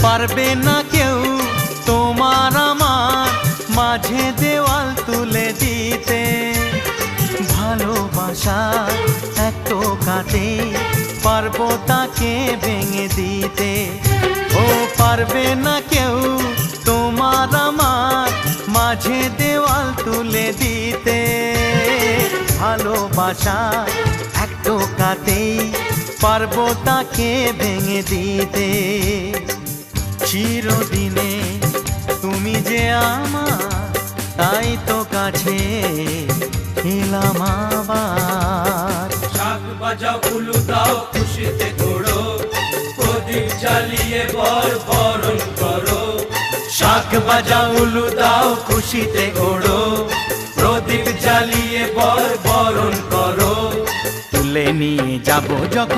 পারবে না কেউ তোমার আমার মাঝে দেওয়াল তুলে দিতে। ভালোবাসা এক টোকাতে পারবো তাকে ভেঙে দিতে। ও পারবে না কেউ তোমার আমার মাঝে দেওয়াল তুলে দিতে। ভালোবাসা এক টোকাতেই পারবো তাকে ভেঙে দিতে। চিরদিনে তুমি যে আমার, তাই তো কাছে এলাম আবার। শাক বাজাও উলু দাও খুশিতে ঘোড়ো, প্রদীপ জ্বালিয়ে বরণ করো। শাক বাজাও উলু দাও খুশিতে ঘোড়ো, প্রদীপ জ্বালিয়ে বরণ করো। তুলে নিয়ে যাবো যখন